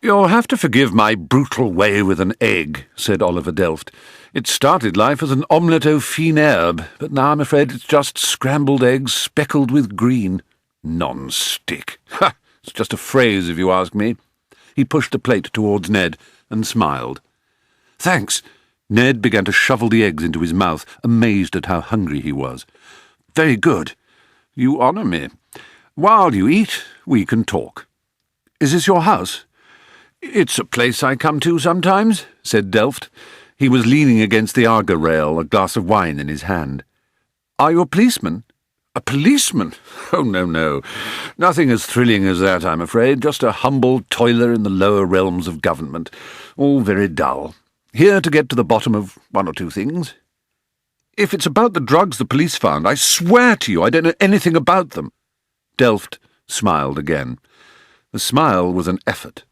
"You'll have to forgive my brutal way with an egg," said Oliver Delft. "It started life as an omelette au fine herbe, but now I'm afraid it's just scrambled eggs speckled with green. Non-stick. Ha! It's just a phrase, if you ask me." He pushed the plate towards Ned and smiled. "Thanks." Ned began to shovel the eggs into his mouth, amazed at how hungry he was. "Very good. You honour me. While you eat, we can talk. Is this your house?" "It's a place I come to sometimes," said Delft. He was leaning against the Arga rail, a glass of wine in his hand. "Are you a policeman?" "A policeman? Oh, no. Nothing as thrilling as that, I'm afraid. Just a humble toiler in the lower realms of government. All very dull. Here to get to the bottom of one or two things." "If it's about the drugs the police found, I swear to you I don't know anything about them." Delft smiled again. The smile was an effort.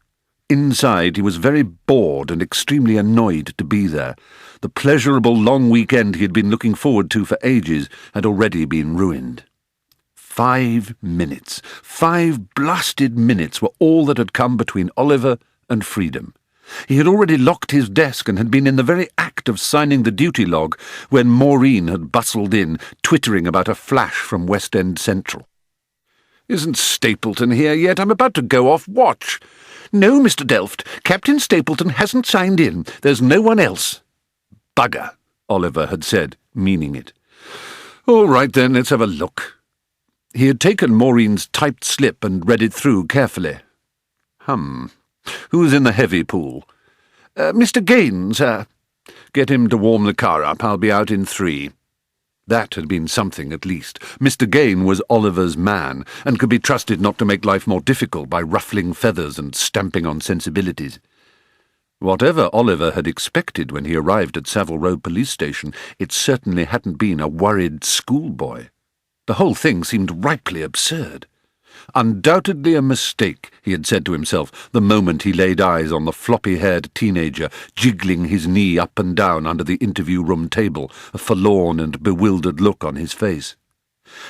Inside, he was very bored and extremely annoyed to be there. The pleasurable long weekend he had been looking forward to for ages had already been ruined. 5 minutes, 5 blasted minutes were all that had come between Oliver and freedom. He had already locked his desk and had been in the very act of signing the duty log when Maureen had bustled in, twittering about a flash from West End Central. "Isn't Stapleton here yet? I'm about to go off watch." "No, Mr. Delft, Captain Stapleton hasn't signed in. There's no one else." "Bugger," Oliver had said, meaning it. "All right, then, let's have a look." He had taken Maureen's typed slip and read it through carefully. Who's in the heavy pool?" "Mr. Gaines, sir." "Get him to warm the car up. I'll be out in 3. That had been something, at least. Mr. Gain was Oliver's man, and could be trusted not to make life more difficult by ruffling feathers and stamping on sensibilities. Whatever Oliver had expected when he arrived at Savile Row police station, it certainly hadn't been a worried schoolboy. The whole thing seemed ripely absurd. Undoubtedly a mistake, he had said to himself the moment he laid eyes on the floppy-haired teenager jiggling his knee up and down under the interview-room table, a forlorn and bewildered look on his face.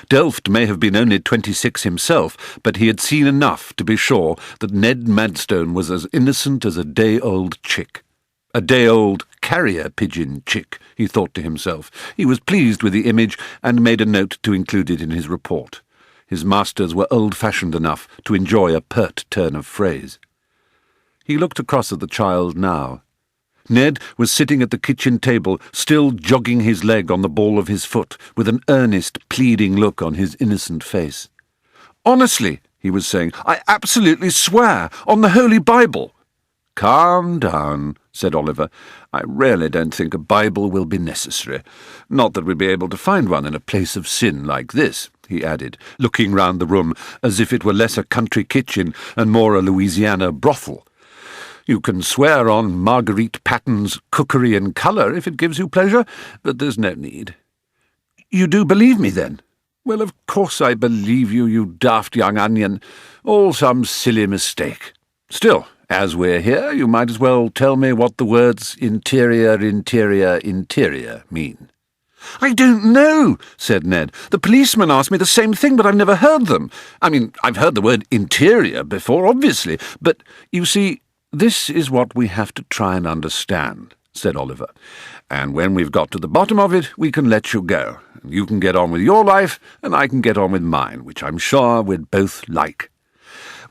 Delft may have been only 26 himself, but he had seen enough to be sure that Ned Madstone was as innocent as a day-old chick. A day-old carrier-pigeon chick, he thought to himself. He was pleased with the image and made a note to include it in his report. His masters were old-fashioned enough to enjoy a pert turn of phrase. He looked across at the child now. Ned was sitting at the kitchen table, still jogging his leg on the ball of his foot, with an earnest, pleading look on his innocent face. "Honestly," he was saying, "I absolutely swear, on the Holy Bible." "Calm down," said Oliver. "I really don't think a Bible will be necessary. Not that we'd be able to find one in a place of sin like this," he added, looking round the room as if it were less a country kitchen and more a Louisiana brothel. "You can swear on Marguerite Patton's Cookery in Colour if it gives you pleasure, but there's no need." "You do believe me, then?" "Well, of course I believe you, you daft young onion. All some silly mistake. Still, as we're here, you might as well tell me what the words interior, interior, interior mean." "I don't know," said Ned. "The policeman asked me the same thing, but I've never heard them. I mean, I've heard the word interior before, obviously, but, you see, this is what we have to try and understand," said Oliver. "And when we've got to the bottom of it, we can let you go. You can get on with your life, and I can get on with mine, which I'm sure we'd both like."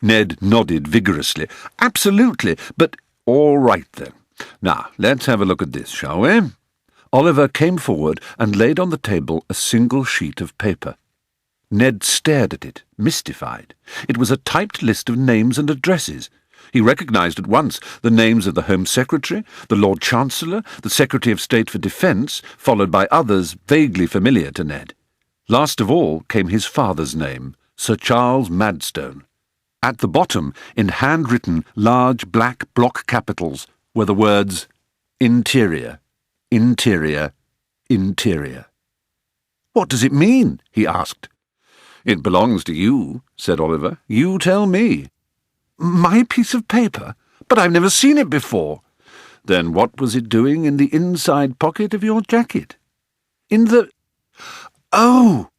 Ned nodded vigorously. "Absolutely, but all right then. Now, let's have a look at this, shall we?" Oliver came forward and laid on the table a single sheet of paper. Ned stared at it, mystified. It was a typed list of names and addresses. He recognised at once the names of the Home Secretary, the Lord Chancellor, the Secretary of State for Defence, followed by others vaguely familiar to Ned. Last of all came his father's name, Sir Charles Madstone. At the bottom, in hand-written large black block capitals, were the words, "Interior, Interior, Interior." "What does it mean?" he asked. "It belongs to you," said Oliver. "You tell me." "My piece of paper? But I've never seen it before." "Then what was it doing in the inside pocket of your jacket?" "In the... Oh!"